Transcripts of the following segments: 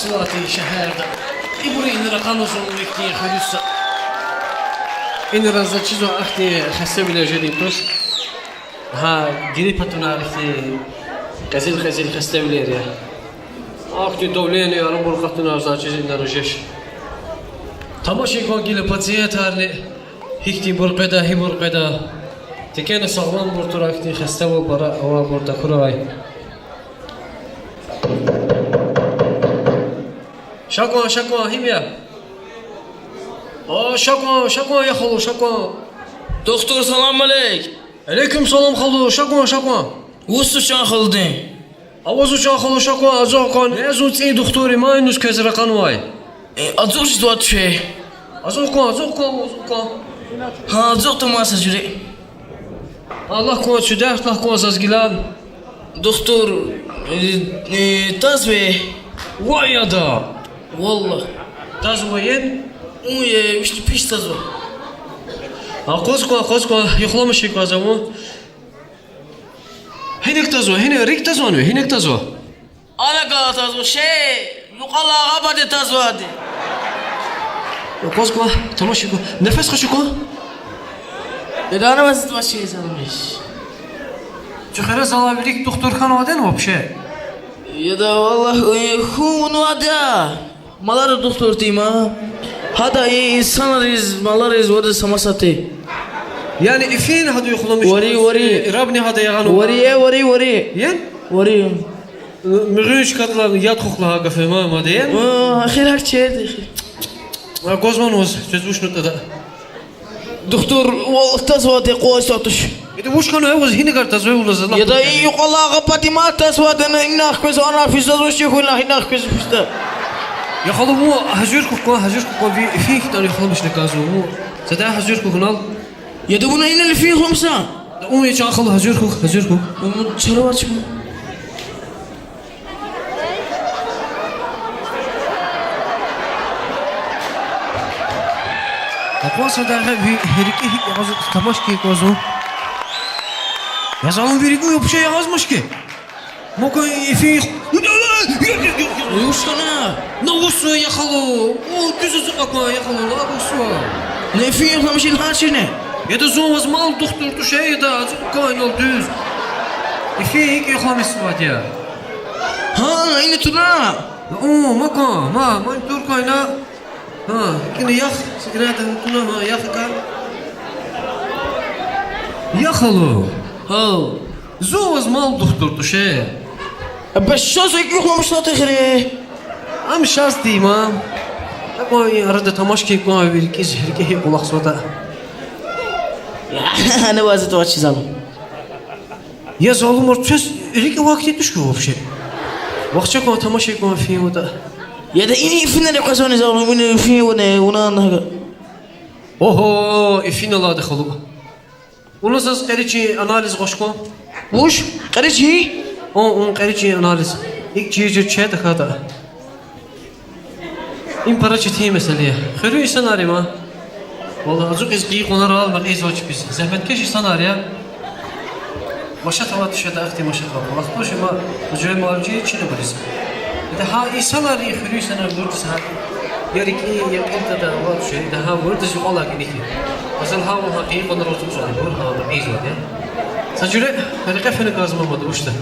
تواصلاتي شهادة يبري إن رقم صوم كتير خلص إن رزت شزو أختي خسب إلى جديدوس ها جريبتنا أختي كزيل خسب إلى ريا أختي دوليني أنا مرقتنا زاجي إن رجش تماشي كون جيل باتزيات هارني هيكتي برقدا هي برقدا تكين صغمان برتورا أختي خسب وبرا هو برتا كراي شكوى هيميا شكوى يا خلو شكوى Doktor salam aleyk. عليكم سلام خلو شكوى Ustu şan kıldın. أوزو خلو شكوى أزوقان أزوت إيه دكتوري ما إنوس كزر قنواي Azok şu duat şey. أزوقان Ha azok da masa jüri. الله كون شداه الله كون زازجلان Doktor tas ve ويا دا wallah. تازوين Uye işte piş tas ve. قوزكو يخلمشي كازمو هناك تزو هناك تزو Ala kala tas ve şey. Yukala gabade tas ve hadi. قوزكو تمشيكو نفس خشكو Dedana basit var şey sanmış. شخيرة زلابريك دكتور كان وادين وبشي Ya da vallahi hunu ada. Malar doktor tima. Hada insanlarız malarız orada samasatı. يعني فين هادو يخلمش وري. ربني هذا يغنو Vari. ين Vari. مغيش كاتلا يدخل لها قفه ما دين Ahir her şeydi. قوزمان وز تزوش نتدا Doktor vallahi tasvate qoğuş atış. إذا وش كانوا يوز هنا قرت تزوي ولا زلا Ya da yuqalla qapati ma tasvatını inak köz ana fizaz hoş yekula inak köz fizda. يا خلو مو هجركم في فيك تاني يخلمش نكازو مو سدا هجركم كنال Ya da buna ineli fi xumsa. أمي يا خلو هجركم Çara var çıkma. أقوى سدا هريكي يغاز تماشكي كوزو يا زلمة بيريكو يبشي يغاز مشكي ممكن في Uyuşsana. نوصو يا خلو او düz زقما يا خلو لا بوصو Ne fi yoklamış il her şeyine. يا ده زوز مال دكتور تشي ده زقما يول düz فيك يخلص واديا Ha yine tuna. اوه ما يدور كاينا ها كنا يخ سكرات كنا ما يخ كان يا خلو Ha. زوز مال دكتور تشي Beşşaz ek yoklamışlar tekrar. ام شاستي ما اقوى رد تماشكي كوا بيركيز هركي قلاق صوتا Ya ne vaziyet var çizalım. يا زلمة مرتش ريك وقت تشكو вообще وقتك كوا تماشي كوا في ودا Ya da ini finale kazanı zalım ini fi ona anlaga. اوهو افينا لا دخلوا ونصص قريتشي اناليز غشكو Uş. Karıç hi. اون قريتشي اناليز يك جيجي تشيت هذا إن برشة هي مسألة خيري سيناريو ما والله أزوج إزقي قنار رال من إيز وجه بس زحمة كيش سيناريو مشات هوا تشهد أختي مشات هوا وقتوش ما رجال مالجي شنو بريز إذا ها إيه سيناريو خيري سيناريو ورد سهل ياريك إيه يقول تدا وات شيء إذا ها ورد زي الله كنيه مثلا ها وها إيه قنار رال تمشي على ها من إيز وجه سجله هذا كيف هنقاز ما بدوش ده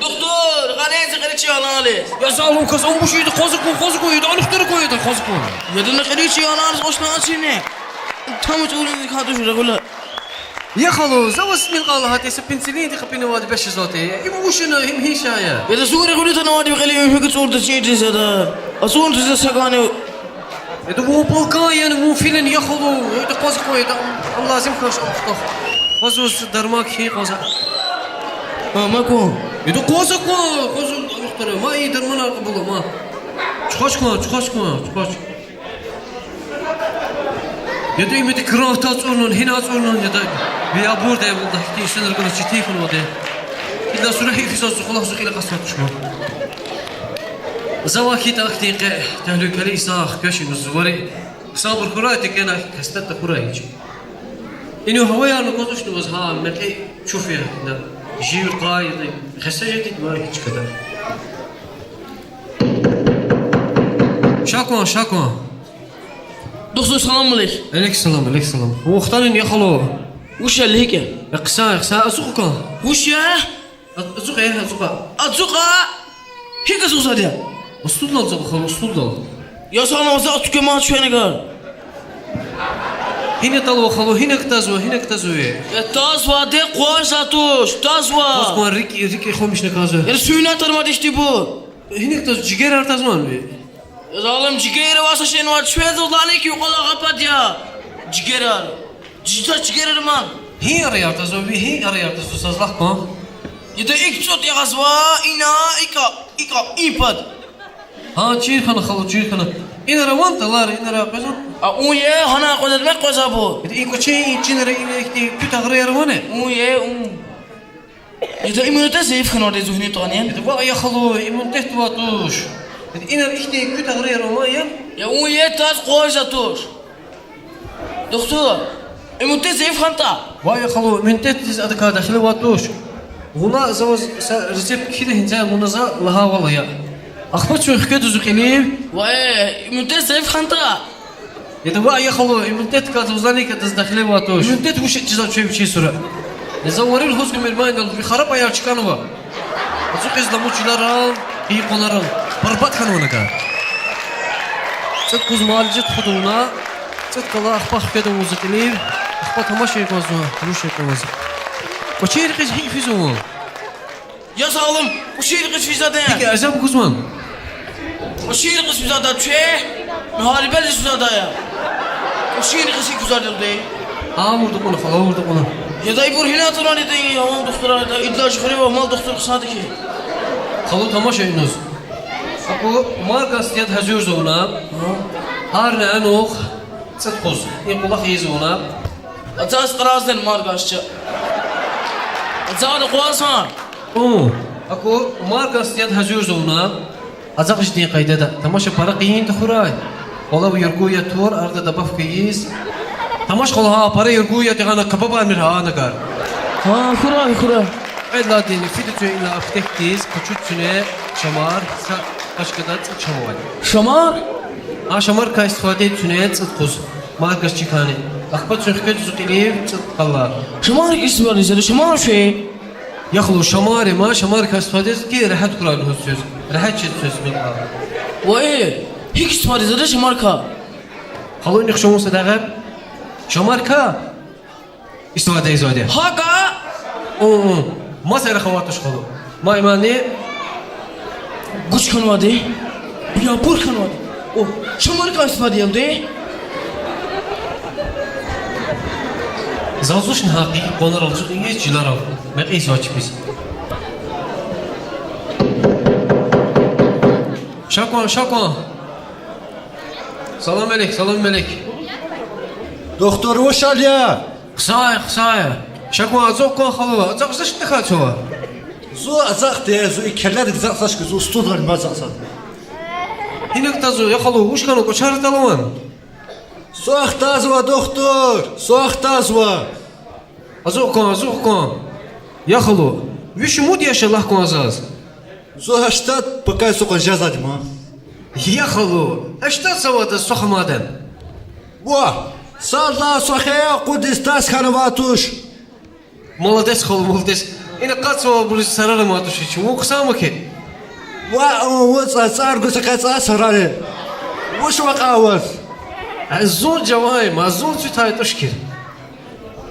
Doktor, kanaysa karıç analiz. يا زالم كاس أم بشيء خازق يد أنا اختار كويد خازق Ya da ne karıç analiz hoşuna açını. Tam uçulun kadı şu rekula. يا خلو زوز من قال هاتي سبنسلين دي خبينا واد باش زوتي يم وش انا هم هي شايا Ya da su rekulu tanımadı bakalım hükü sordu şeydi ya da. Asun tuzu sakane. يدو مو بوكاين مو فيلن يا خلو يد قازق ويد الله لازم كاش افتح قازوس درماك هي قازا Ha mako. يدو قازق اختار ما يدر منا قبل ما تخش يدو يمدي كرافتا تصورن هنا تصورن يدا بيا بورد يا والله تي سنر كنا تشتي في الوضع إذا سرحي في صوص خلاص إلى قصة شو زواكي تأختي تهلك لي صاخ كشي الزوري صابر كرايتك أنا كستت كرايتي إنه هواي أنا كنت أشتغل بزها مركي شوفي جيل قايد خسجتي ما هيك كذا Şakon. Doktor salam aleyk. Aleykselam. Muhtarın yakalo. Uş aleyke. Kısa azuka. Uş ya. Azuka. Azuka. Hika zuza diye. Ustuldal zakhalo, ustuldal. Ya sana azı atüke ma çöne gar. Hine tal wakhalo, hine ktazwa. Ya tazva de qoş atuş. Tazva. Osman Rik khomish nakazo. Ya suyuna tarmadı işte bu. Hine ktaz ciger artazman be. Ya zalim cigeri vasa şen var. Şöyle uzanı ki kola kapat ya. Cigeri ar. Cigeri man. Hi arayartazwa be, hi arayartazwa sazlaq kon. Ya da ilk çot ya gazva. İka ipad. Ha çirkhana khalo çirkhana. İnara vantalar, inara qazon. Uye hana qodat mek qoza bu. İko çey çinere inekti kütagre yarvane. Uye Ya da imunite zayıf kanarda zuhni taniyen. Va ya khalo imuntet watush. İnar ihti kütagre yarvane. Ya uye taz qoş atuş. Doktor. İmunite zayıf hanta. Va ya khalo imuntet diz adaka dakhli watush. Huna zawaz resept kide hinza munaza laha wala ya. Akhbat şu khkad zuqilib. Vay imunite zayıf hanta. Это ва я хало иммунитет как узнали как сдохли ватош. Иммунитет вышел чиза чей сура. Не заворил хозгу мельмайнал ви харап аяр чиканова. Азук из намучиларал и конарал. Барбат ханунака. Цет кузмалжит худуна. Цет кала ахпах кеда музыкилив. Ахпа тамаши козу. Руши козу. Очер кыз хифизу. Ya sağlam. Bu şehir kız fizada ya. Ki azam kuzman. O şehir kız fizada çe. Muharebe fizada ya. O şehir kız fizada değil. Vurdu bunu. Ya da ibur hina turan edin ya. Doktora da iddia çıkarıyor mal doktor kısadı ki. Kalı tamaşa inuz. Ako marka stiyat hazır zona. Har ne anok. Цет куз. Якулах езона. Ataz qarazdan margaşça. Ataz qoğasan. Ako marka stiyat hazır zona. Azaq iştiği qaydada. Tamaşa para qiyin txuray. Ola bu yurguya tur arda da baf qiyiz. Tamaş qolha para yurguya tiğana qababa amir ha nagar. Ha xura. Edla dini fitu ila aftektiz kuchutune şamar sa qaşqadat çamawal. Şamar. Şamar ka istifade etüne quz. Markas çıkani. Akhbat söhkət zuqiliv qalla. Şamar ismi var izle. Şamar şey. Yaxlu şamari ma şamar ka istifade ki rahat quran söz. Rahat söz bil. Vay. Hiç ismi var izle şamar ka. Xalu nik şomu sadaqab. Şamar ka istifade izade. Ha ka. Ma sera khawatush xalu. Ma imani Guç kanvadı. Ya bur kanvadı. O şamar ka ismi edildi. Zazush haqi qonar alzuq ingiz jilarov. Maqis ochibis. Şakon. Salam melek. Doktor Oşalya. Qısaya. Şakon azoq kon xalu. Azoq zashti xaçova. Zu azaq de zu ikeller azaq saç kız ustudan mazaqsan. Hinek tazu ya xalu ushkano kochar talawan. Su axtazwa doktor. Su axtazwa. Azoq kon. Ya xalu. Vish mud yashallah kon azaz. Zu hashtat pakay su qanjazadi ma. Ya xalu. Ashtat sawada suhmadan. Wa. Salla suhaya qudistas kanavatush. Молодец xalu. Ina qatsova bu sarara matush için. O qısama ki. Wa tsar gusaqatsa sarare. Wush waqawas. Azul cevayim, azul çitay tuşkir.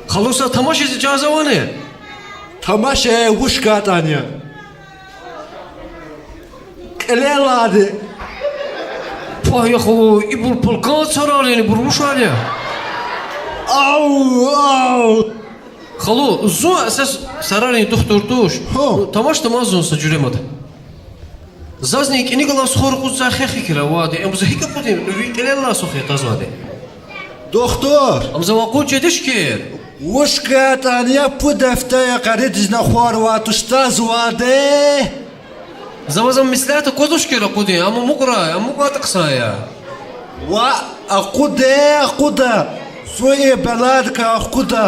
Xalusa tamaş icaza vane. Tamashe wush qatanya. Qeleladi. Pah ya xalu ibul polkat sarareni burmuş alya. Au. Xalu zu əsas sarareni doktorduş. Tamaş da mazunsa cüremadi. Zaznik inigala sxorquz zaxexi kira vadi. Amza hika putin qelella soxi tazvadi. Doktor. Amza waqu jedishkir. Wush qatanya pu deftaya qaridizna khwarwatush wade. Zavazam mislata kodushkira qudi amma muqra taqsaya. Wa aquda. Suye beladka aquda.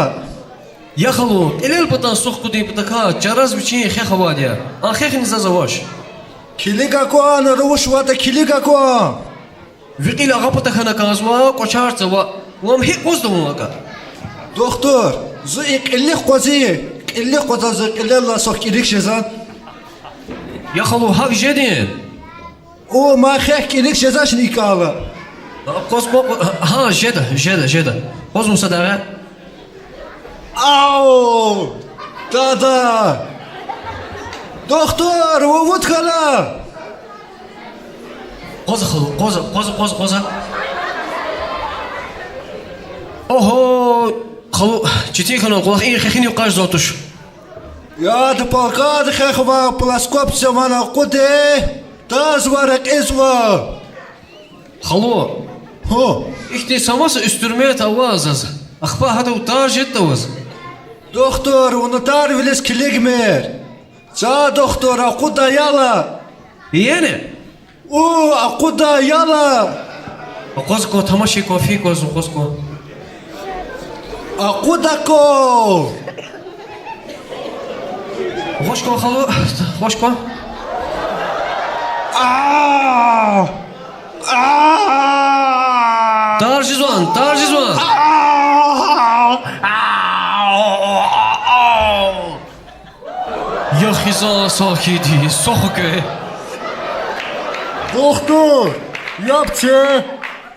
Ya xalu elel batan sox qudi btaka jaraz biçin xexa vadiya. An xexni zazavaş. Kiliga ko an rush wada kiliga ko. وقيل غبطك أنا كازوا وشارت وهم هيك وصلوا وقا Doktor, zu illik qozi. İllik qoza zu illa sok ilik şezan. يا خلو هاك جدين O ma xek ilik şezan şni ikala. قوس ها جدا قوس مصدقة Au! Dada! Doktor, o vut kala. قوس خلو قوس اوهو خلو جيتي كانوا قوس إيه خيني وقاش زوتش Ya da palka da xexva plaskop semana qude. Taz varak izva. خلو Ho. إختي سماس استرميت أوازز أخبا هذا وتارجت أوز Doktor, onu tarviles kiligmer. Ca doktor, aquda yala. يعني O aquda yala. قوسكو تمشي كوفي قوسكو Aquda ko. خوشكو خلو خوشكو Ah! Ah! تارجزوان يا خزان ساكيدي سوخك Doktor, yapçı.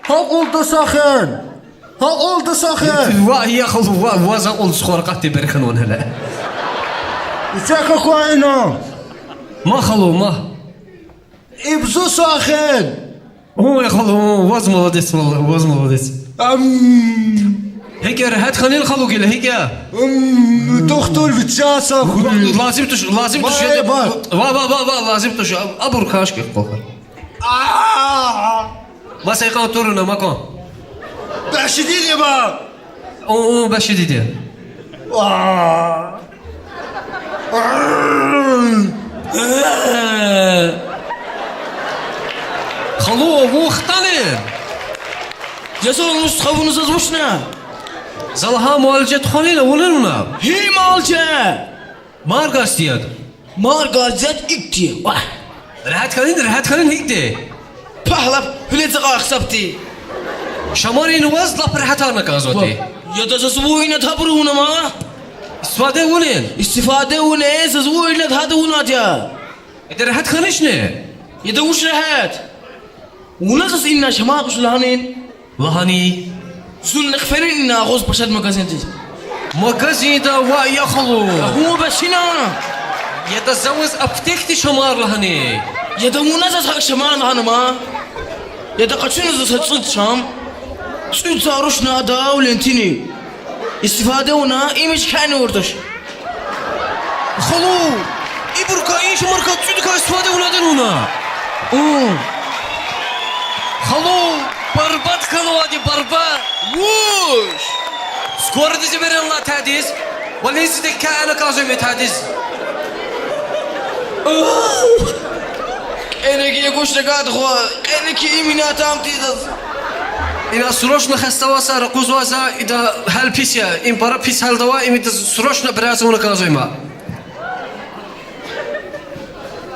Ha oldu sakın. Ha oldu sakın. يا خلو وازا قول سخور قاتي بركنون هلا İçaka koyunu. ما خلو ما İbzu sakın. هو يا خلو واز مولدس والله واز مولدس هيك هات خليل خلو كده هيك Doktor vitça sakın. لازم تش باي. با لازم تش ابر كاشك قوكر ما سيقان تورنا ما كان Beşi değil ya. او باش ديدي خلو هو اختني جسور نسخة زوشنا زلها معالجة خليل ولنا هي مالجة ماركاس دياد مارغازات اكتي واه راحت خلين هيك دي بحلب هلي تقا خسبتي شمارين وز لا برحتانا كازوتي يتسسوينا تبرونا ما استفاده ولين استفادة وناس زوينا تهدونا تيا إذا راحت خليشني يدوش رهات وناس إننا شماقش لهانين لهاني سن نخفرين إننا غوز بشد مكازنتي مغازي دا ويا خلو هو بشنا يتزوج أفتكتي شمار لهاني يدونا زاد شمان هانا ما يدقشون زاد صد شام صد صاروش نادا ولنتيني استفادة ونا إيمش كأنه وردش خلو إبركا إيش مركا تسودك استفاده ولادن هنا خلو بربات خلو هادي بربات ووش سكور دي زبير الله تاديز ولا يزيدك كأنا كازومي تاديز أنا كي يقولش لقاد خوا أنا كي إيمينا تام تيزز إذا سروشنا خستواسا رقوزواسا إذا هل بيسيا إن برا بيس هل دوا إذا سروشنا براسونا كازويما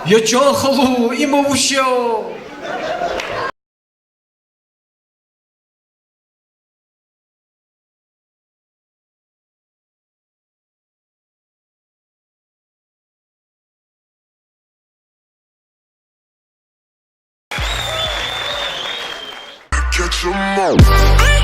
يا جان خلو إما وشيو Catch 'em all.